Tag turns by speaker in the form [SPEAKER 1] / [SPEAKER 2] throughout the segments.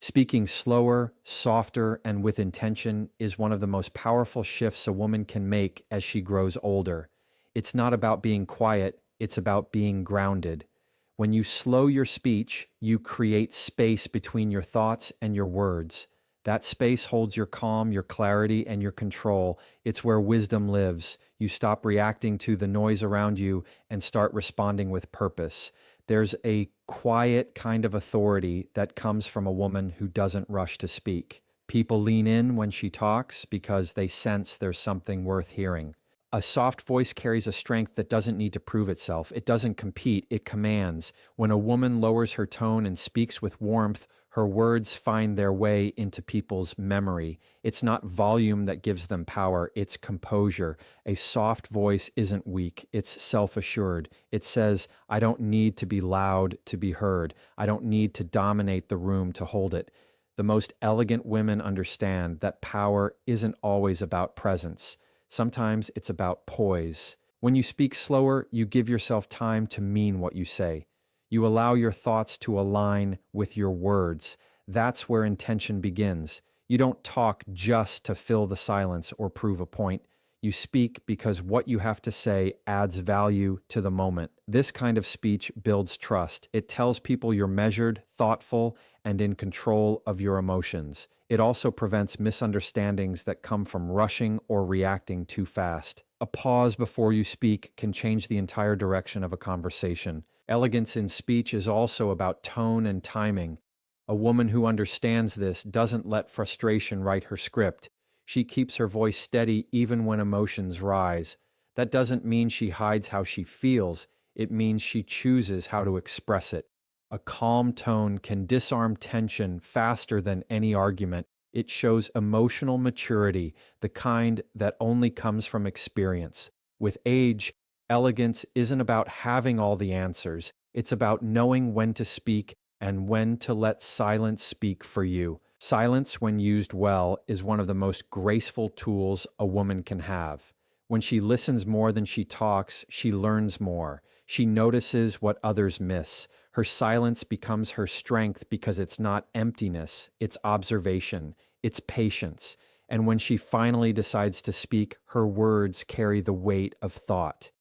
[SPEAKER 1] Speaking slower, softer, and with intention is one of the most powerful shifts a woman can make as she grows older. It's not about being quiet, it's about being grounded. When you slow your speech, you create space between your thoughts and your words. That space holds your calm, your clarity, and your control. It's where wisdom lives. You stop reacting to the noise around you and start responding with purpose. There's a quiet kind of authority that comes from a woman who doesn't rush to speak. People lean in when she talks because they sense there's something worth hearing. A soft voice carries a strength that doesn't need to prove itself. It doesn't compete, it commands. When a woman lowers her tone and speaks with warmth, her words find their way into people's memory. It's not volume that gives them power, it's composure. A soft voice isn't weak, it's self-assured. It says, I don't need to be loud to be heard. I don't need to dominate the room to hold it. The most elegant women understand that power isn't always about presence. Sometimes it's about poise. When you speak slower, you give yourself time to mean what you say. You allow your thoughts to align with your words. That's where intention begins. You don't talk just to fill the silence or prove a point. You speak because what you have to say adds value to the moment. This kind of speech builds trust. It tells people you're measured, thoughtful, and in control of your emotions. It also prevents misunderstandings that come from rushing or reacting too fast. A pause before you speak can change the entire direction of a conversation. Elegance in speech is also about tone and timing. A woman who understands this doesn't let frustration write her script. She keeps her voice steady even when emotions rise. That doesn't mean she hides how she feels. It means she chooses how to express it. A calm tone can disarm tension faster than any argument. It shows emotional maturity, the kind that only comes from experience. With age, elegance isn't about having all the answers. It's about knowing when to speak and when to let silence speak for you. Silence, when used well, is one of the most graceful tools a woman can have. When she listens more than she talks, she learns more. She notices what others miss. Her silence becomes her strength because it's not emptiness, it's observation, it's patience. And when she finally decides to speak, her words carry the weight of thought.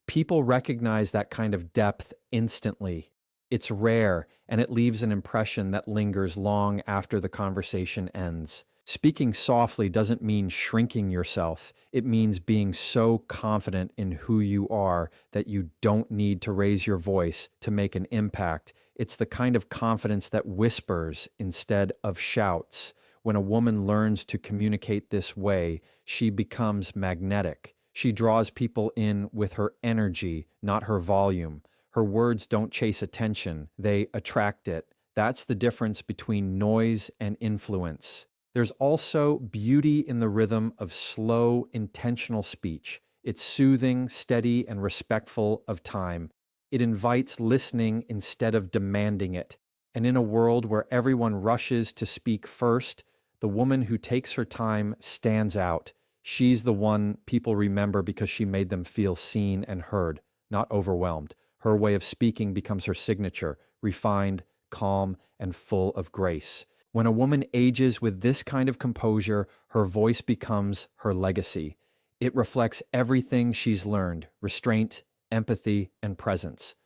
[SPEAKER 1] People recognize that kind of depth instantly. It's rare, and it leaves an impression that lingers long after the conversation ends. Speaking softly doesn't mean shrinking yourself. It means being so confident in who you are that you don't need to raise your voice to make an impact. It's the kind of confidence that whispers instead of shouts. When a woman learns to communicate this way, she becomes magnetic. She draws people in with her energy, not her volume. Her words don't chase attention, they attract it. That's the difference between noise and influence. There's also beauty in the rhythm of slow, intentional speech. It's soothing, steady, and respectful of time. It invites listening instead of demanding it. And in a world where everyone rushes to speak first, the woman who takes her time stands out. She's the one people remember because she made them feel seen and heard, not overwhelmed. Her way of speaking becomes her signature, refined, calm, and full of grace. When a woman ages with this kind of composure, her voice becomes her legacy. It reflects everything she's learned: restraint, empathy, and presence.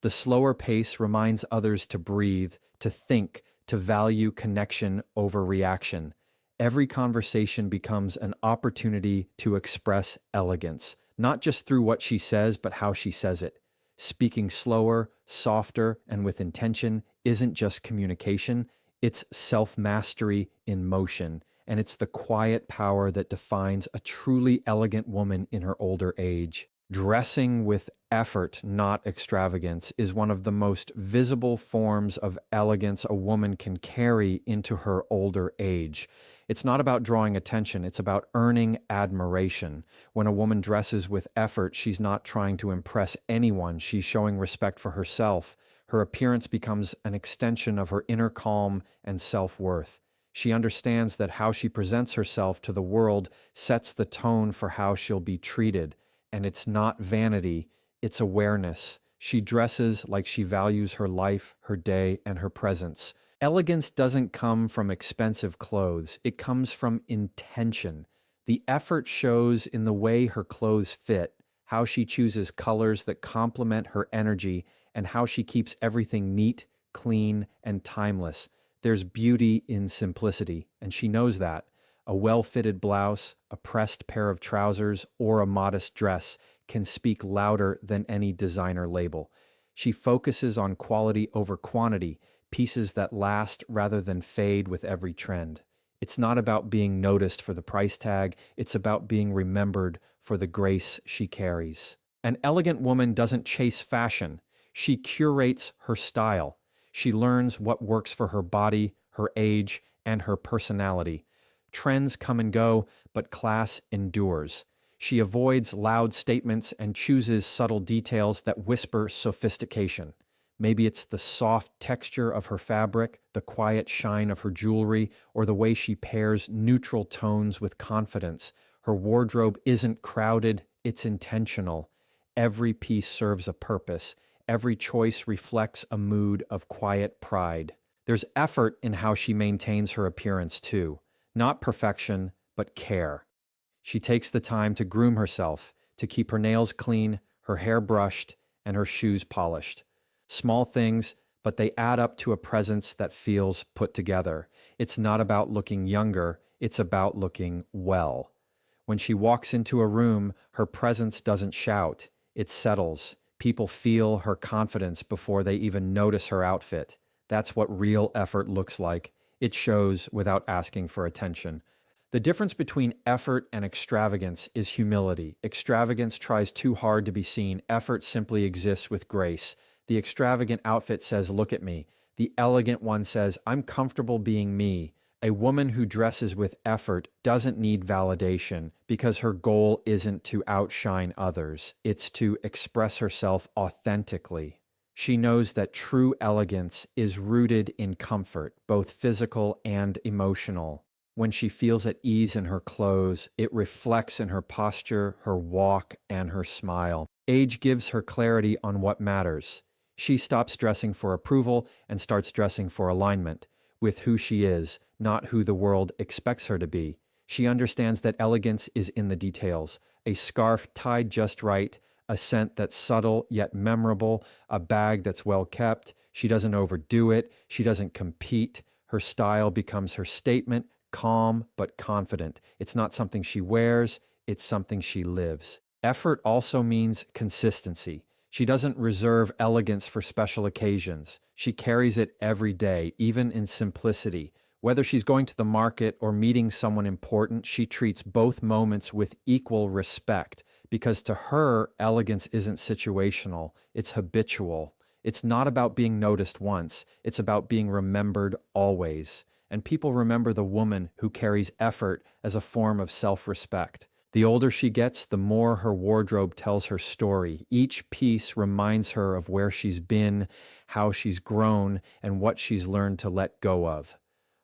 [SPEAKER 1] The slower pace reminds others to breathe, to think, to value connection over reaction. Every conversation becomes an opportunity to express elegance, not just through what she says, but how she says it. Speaking slower, softer, and with intention isn't just communication, it's self-mastery in motion, and it's the quiet power that defines a truly elegant woman in her older age. Dressing with effort, not extravagance, is one of the most visible forms of elegance a woman can carry into her older age. It's not about drawing attention, it's about earning admiration. When a woman dresses with effort, she's not trying to impress anyone, she's showing respect for herself. Her appearance becomes an extension of her inner calm and self-worth. She understands that how she presents herself to the world sets the tone for how she'll be treated. And it's not vanity, it's awareness. She dresses like she values her life, her day, and her presence. Elegance doesn't come from expensive clothes, it comes from intention. The effort shows in the way her clothes fit, how she chooses colors that complement her energy, and how she keeps everything neat, clean, and timeless. There's beauty in simplicity, and she knows that. A well fitted blouse, a pressed pair of trousers, or a modest dress can speak louder than any designer label. She focuses on quality over quantity, pieces that last rather than fade with every trend. It's not about being noticed for the price tag, it's about being remembered for the grace she carries. An elegant woman doesn't chase fashion, she curates her style. She learns what works for her body, her age, and her personality. Trends come and go, but class endures. She avoids loud statements and chooses subtle details that whisper sophistication. Maybe it's the soft texture of her fabric, the quiet shine of her jewelry, or the way she pairs neutral tones with confidence. Her wardrobe isn't crowded, it's intentional. Every piece serves a purpose. Every choice reflects a mood of quiet pride. There's effort in how she maintains her appearance, too. Not perfection, but care. She takes the time to groom herself, to keep her nails clean, her hair brushed, and her shoes polished. Small things, but they add up to a presence that feels put together. It's not about looking younger, it's about looking well. When she walks into a room, her presence doesn't shout, it settles. People feel her confidence before they even notice her outfit. That's what real effort looks like. It shows without asking for attention. The difference between effort and extravagance is humility. Extravagance tries too hard to be seen. Effort simply exists with grace. The extravagant outfit says, "Look at me." The elegant one says, "I'm comfortable being me." A woman who dresses with effort doesn't need validation because her goal isn't to outshine others. It's to express herself authentically. She knows that true elegance is rooted in comfort, both physical and emotional. When she feels at ease in her clothes, it reflects in her posture, her walk, and her smile. Age gives her clarity on what matters. She stops dressing for approval and starts dressing for alignment with who she is, not who the world expects her to be. She understands that elegance is in the details. A scarf tied just right, a scent that's subtle yet memorable, a bag that's well kept. She doesn't overdo it. She doesn't compete. Her style becomes her statement, calm but confident. It's not something she wears, it's something she lives. Effort also means consistency. She doesn't reserve elegance for special occasions. She carries it every day, even in simplicity. Whether she's going to the market or meeting someone important, she treats both moments with equal respect because to her, elegance isn't situational, it's habitual. It's not about being noticed once, it's about being remembered always. And people remember the woman who carries effort as a form of self-respect. The older she gets, the more her wardrobe tells her story. Each piece reminds her of where she's been, how she's grown, and what she's learned to let go of.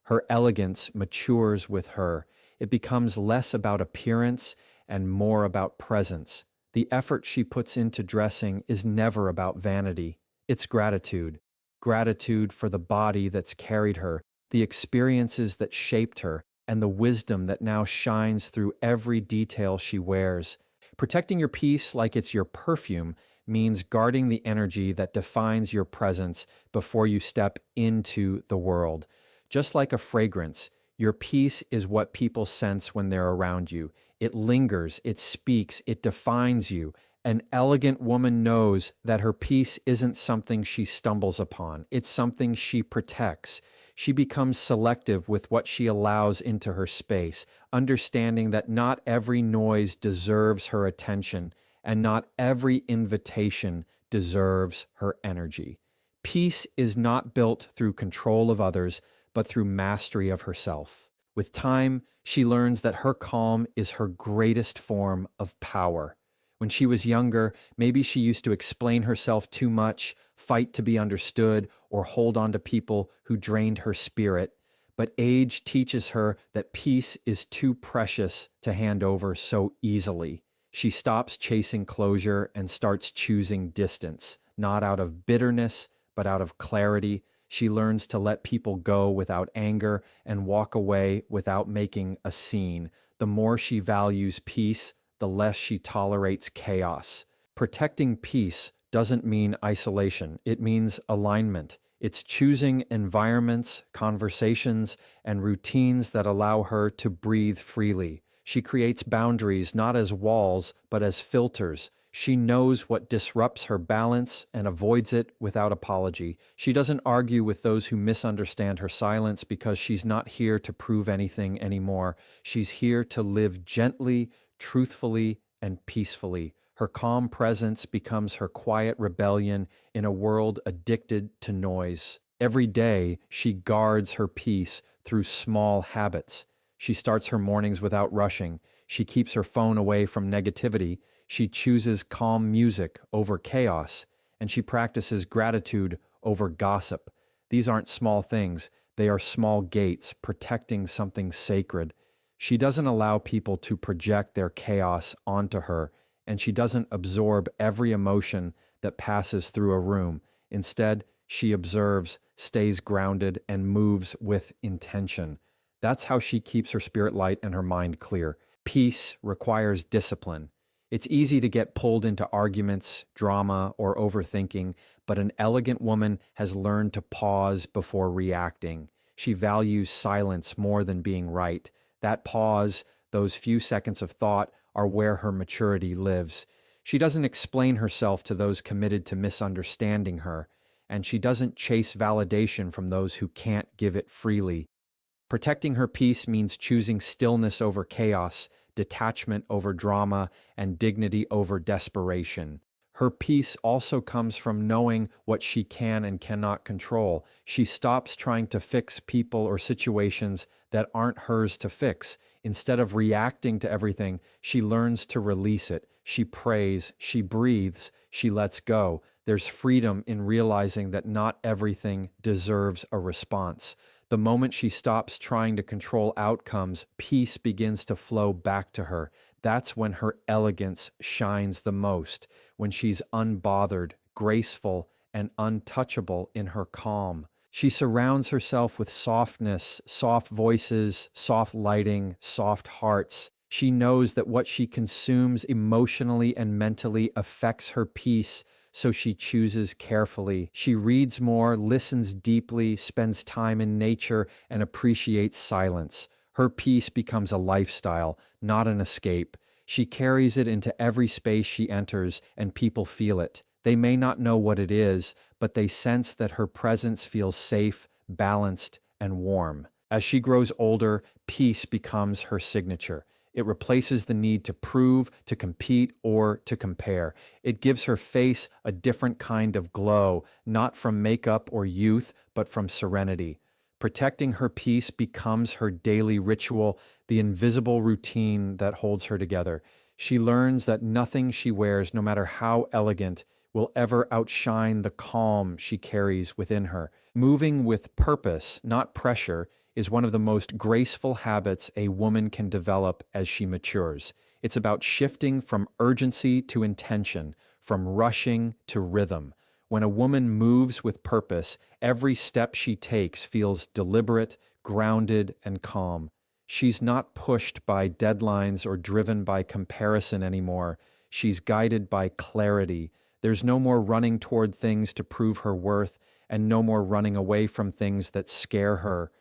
[SPEAKER 1] Her elegance matures with her. It becomes less about appearance and more about presence. The effort she puts into dressing is never about vanity. It's gratitude. Gratitude for the body that's carried her, the experiences that shaped her, and the wisdom that now shines through every detail she wears. Protecting your piece like it's your perfume means guarding the energy that defines your presence before you step into the world. Just like a fragrance, your piece is what people sense when they're around you. It lingers, it speaks, it defines you. An elegant woman knows that her piece isn't something she stumbles upon. It's something she protects. She becomes selective with what she allows into her space, understanding that not every noise deserves her attention and not every invitation deserves her energy. Peace is not built through control of others, but through mastery of herself. With time, she learns that her calm is her greatest form of power. When she was younger, maybe she used to explain herself too much, fight to be understood, or hold on to people who drained her spirit. But age teaches her that peace is too precious to hand over so easily. She stops chasing closure and starts choosing distance, not out of bitterness, but out of clarity. She learns to let people go without anger and walk away without making a scene. The more she values peace, the less she tolerates chaos. Protecting peace doesn't mean isolation, it means alignment. It's choosing environments, conversations, and routines that allow her to breathe freely. She creates boundaries not as walls, but as filters. She knows what disrupts her balance and avoids it without apology. She doesn't argue with those who misunderstand her silence because she's not here to prove anything anymore. She's here to live gently, truthfully, and peacefully. Her calm presence becomes her quiet rebellion in a world addicted to noise. Every day, she guards her peace through small habits. She starts her mornings without rushing. She keeps her phone away from negativity. She chooses calm music over chaos. And she practices gratitude over gossip. These aren't small things. They are small gates protecting something sacred. She doesn't allow people to project their chaos onto her, and she doesn't absorb every emotion that passes through a room. Instead, she observes, stays grounded, and moves with intention. That's how she keeps her spirit light and her mind clear. Peace requires discipline. It's easy to get pulled into arguments, drama, or overthinking, but an elegant woman has learned to pause before reacting. She values silence more than being right. That pause, those few seconds of thought, are where her maturity lives. She doesn't explain herself to those committed to misunderstanding her, and she doesn't chase validation from those who can't give it freely. Protecting her peace means choosing stillness over chaos, detachment over drama, and dignity over desperation. Her peace also comes from knowing what she can and cannot control. She stops trying to fix people or situations that aren't hers to fix. Instead of reacting to everything, she learns to release it. She prays, she breathes, she lets go. There's freedom in realizing that not everything deserves a response. The moment she stops trying to control outcomes, peace begins to flow back to her. That's when her elegance shines the most, when she's unbothered, graceful, and untouchable in her calm. She surrounds herself with softness, soft voices, soft lighting, soft hearts. She knows that what she consumes emotionally and mentally affects her peace, so she chooses carefully. She reads more, listens deeply, spends time in nature, and appreciates silence. Her peace becomes a lifestyle, not an escape. She carries it into every space she enters, and people feel it. They may not know what it is, but they sense that her presence feels safe, balanced, and warm. As she grows older, peace becomes her signature. It replaces the need to prove, to compete, or to compare. It gives her face a different kind of glow, not from makeup or youth, but from serenity. Protecting her peace becomes her daily ritual, the invisible routine that holds her together. She learns that nothing she wears, no matter how elegant, will ever outshine the calm she carries within her. Moving with purpose, not pressure, is one of the most graceful habits a woman can develop as she matures. It's about shifting from urgency to intention, from rushing to rhythm. When a woman moves with purpose, every step she takes feels deliberate, grounded, and calm. She's not pushed by deadlines or driven by comparison anymore. She's guided by clarity. There's no more running toward things to prove her worth, and no more running away from things that scare her.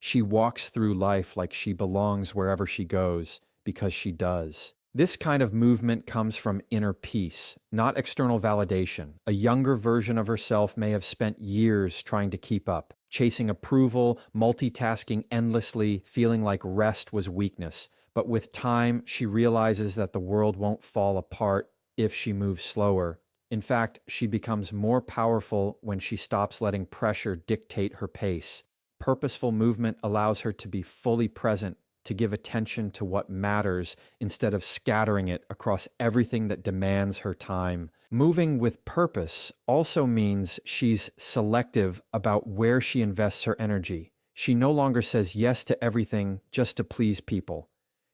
[SPEAKER 1] She walks through life like she belongs wherever she goes, because she does. This kind of movement comes from inner peace, not external validation. A younger version of herself may have spent years trying to keep up, chasing approval, multitasking endlessly, feeling like rest was weakness. But with time, she realizes that the world won't fall apart if she moves slower. In fact, she becomes more powerful when she stops letting pressure dictate her pace. Purposeful movement allows her to be fully present, to give attention to what matters instead of scattering it across everything that demands her time. Moving with purpose also means she's selective about where she invests her energy. She no longer says yes to everything just to please people.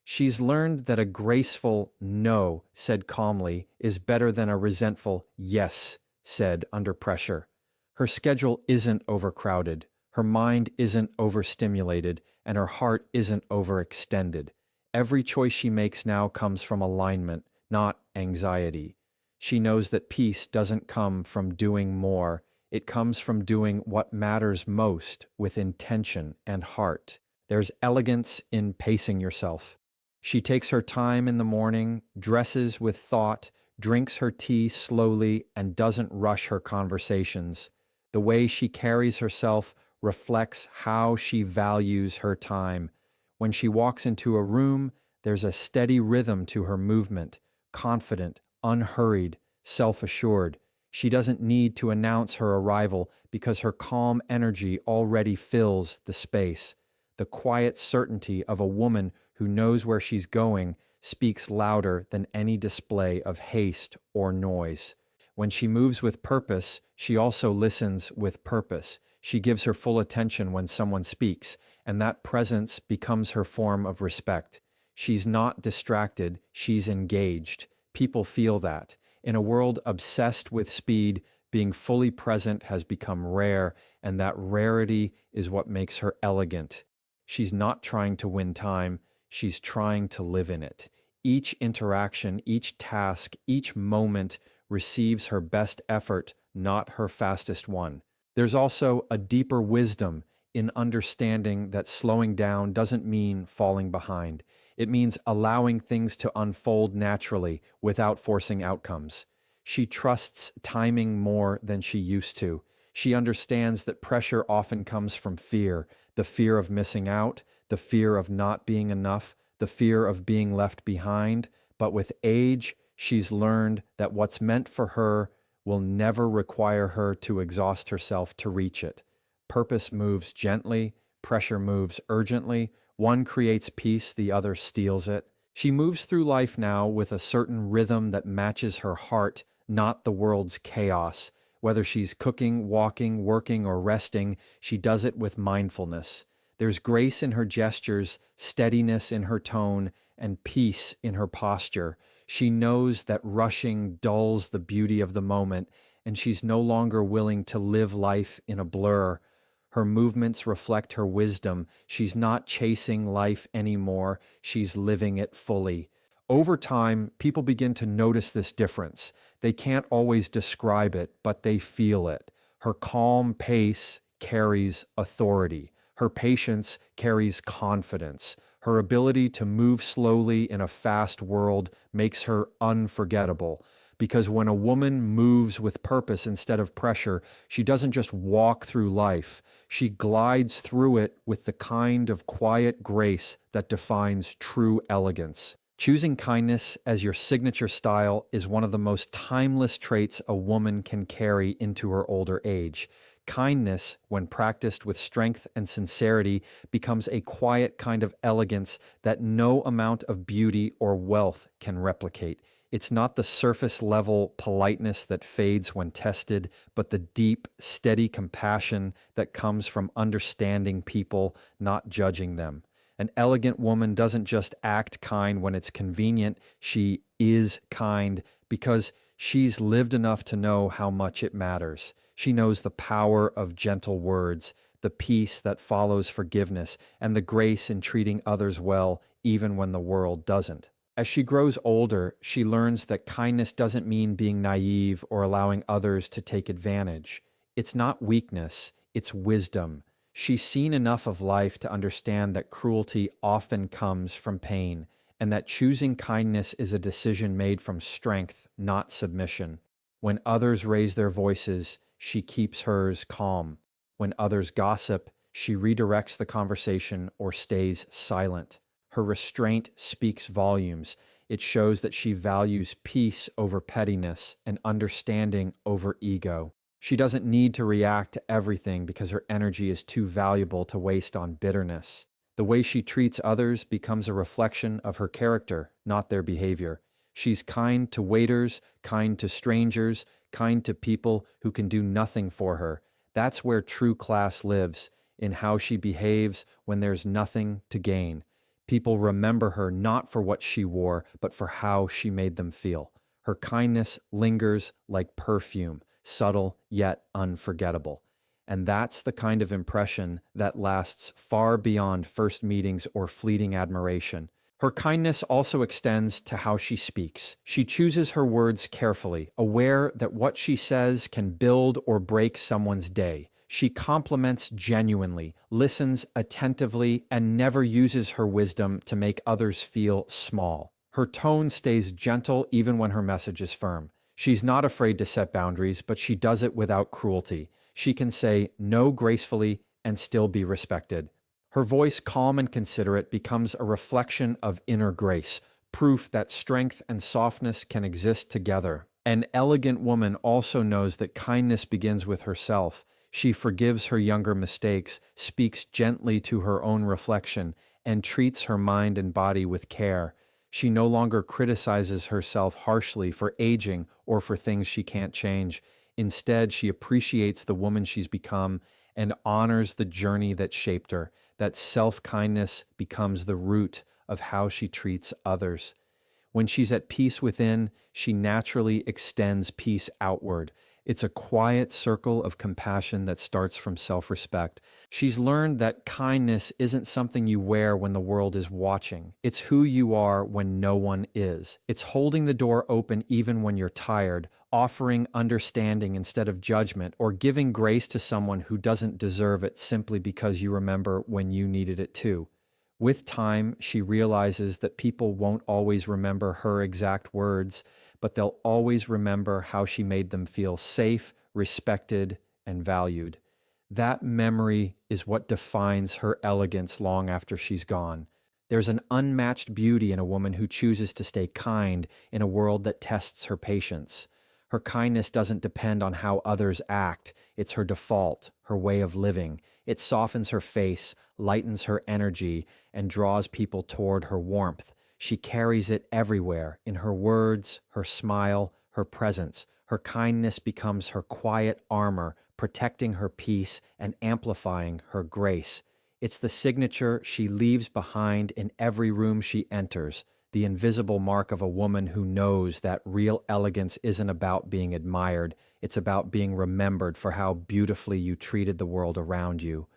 [SPEAKER 1] She's learned that a graceful no said calmly is better than a resentful yes said under pressure. Her schedule isn't overcrowded, her mind isn't overstimulated, and her heart isn't overextended. Every choice she makes now comes from alignment, not anxiety. She knows that peace doesn't come from doing more, it comes from doing what matters most with intention and heart. There's elegance in pacing yourself. She takes her time in the morning, dresses with thought, drinks her tea slowly, and doesn't rush her conversations. The way she carries herself reflects how she values her time. When she walks into a room, there's a steady rhythm to her movement, confident, unhurried, self-assured. She doesn't need to announce her arrival because her calm energy already fills the space. The quiet certainty of a woman who knows where she's going speaks louder than any display of haste or noise. When she moves with purpose, she also listens with purpose. She gives her full attention when someone speaks, and that presence becomes her form of respect. She's not distracted, she's engaged. People feel that. In a world obsessed with speed, being fully present has become rare, and that rarity is what makes her elegant. She's not trying to win time, she's trying to live in it. Each interaction, each task, each moment receives her best effort, not her fastest one. There's also a deeper wisdom in understanding that slowing down doesn't mean falling behind. It means allowing things to unfold naturally without forcing outcomes. She trusts timing more than she used to. She understands that pressure often comes from fear, the fear of missing out, the fear of not being enough, the fear of being left behind. But with age, she's learned that what's meant for her will never require her to exhaust herself to reach it. Purpose moves gently, pressure moves urgently. One creates peace, the other steals it. She moves through life now with a certain rhythm that matches her heart, not the world's chaos. Whether she's cooking, walking, working, or resting, she does it with mindfulness. There's grace in her gestures, steadiness in her tone, and peace in her posture. She knows that rushing dulls the beauty of the moment, and she's no longer willing to live life in a blur. Her movements reflect her wisdom. She's not chasing life anymore. She's living it fully. Over time, people begin to notice this difference. They can't always describe it, but they feel it. Her calm pace carries authority. Her patience carries confidence. Her ability to move slowly in a fast world makes her unforgettable. Because when a woman moves with purpose instead of pressure, she doesn't just walk through life. She glides through it with the kind of quiet grace that defines true elegance. Choosing kindness as your signature style is one of the most timeless traits a woman can carry into her older age. Kindness, when practiced with strength and sincerity, becomes a quiet kind of elegance that no amount of beauty or wealth can replicate. It's not the surface-level politeness that fades when tested, but the deep, steady compassion that comes from understanding people, not judging them. An elegant woman doesn't just act kind when it's convenient, she is kind because she's lived enough to know how much it matters. She knows the power of gentle words, the peace that follows forgiveness, and the grace in treating others well, even when the world doesn't. As she grows older, she learns that kindness doesn't mean being naive or allowing others to take advantage. It's not weakness, it's wisdom. She's seen enough of life to understand that cruelty often comes from pain, and that choosing kindness is a decision made from strength, not submission. When others raise their voices, she keeps hers calm. When others gossip, she redirects the conversation or stays silent. Her restraint speaks volumes. It shows that she values peace over pettiness and understanding over ego. She doesn't need to react to everything because her energy is too valuable to waste on bitterness. The way she treats others becomes a reflection of her character, not their behavior. She's kind to waiters, kind to strangers, kind to people who can do nothing for her. That's where true class lives, in how she behaves when there's nothing to gain. People remember her not for what she wore, but for how she made them feel. Her kindness lingers like perfume, subtle yet unforgettable. And that's the kind of impression that lasts far beyond first meetings or fleeting admiration. Her kindness also extends to how she speaks. She chooses her words carefully, aware that what she says can build or break someone's day. She compliments genuinely, listens attentively, and never uses her wisdom to make others feel small. Her tone stays gentle even when her message is firm. She's not afraid to set boundaries, but she does it without cruelty. She can say no gracefully and still be respected. Her voice, calm and considerate, becomes a reflection of inner grace, proof that strength and softness can exist together. An elegant woman also knows that kindness begins with herself. She forgives her younger mistakes, speaks gently to her own reflection, and treats her mind and body with care. She no longer criticizes herself harshly for aging or for things she can't change. Instead, she appreciates the woman she's become and honors the journey that shaped her. That self-kindness becomes the root of how she treats others. When she's at peace within, she naturally extends peace outward. It's a quiet circle of compassion that starts from self-respect. She's learned that kindness isn't something you wear when the world is watching. It's who you are when no one is. It's holding the door open even when you're tired, offering understanding instead of judgment, or giving grace to someone who doesn't deserve it simply because you remember when you needed it too. With time, she realizes that people won't always remember her exact words, but they'll always remember how she made them feel safe, respected, and valued. That memory is what defines her elegance long after she's gone. There's an unmatched beauty in a woman who chooses to stay kind in a world that tests her patience. Her kindness doesn't depend on how others act. It's her default, her way of living. It softens her face, lightens her energy, and draws people toward her warmth. She carries it everywhere, in her words, her smile, her presence. Her kindness becomes her quiet armor, protecting her peace and amplifying her grace. It's the signature she leaves behind in every room she enters, the invisible mark of a woman who knows that real elegance isn't about being admired, it's about being remembered for how beautifully you treated the world around you.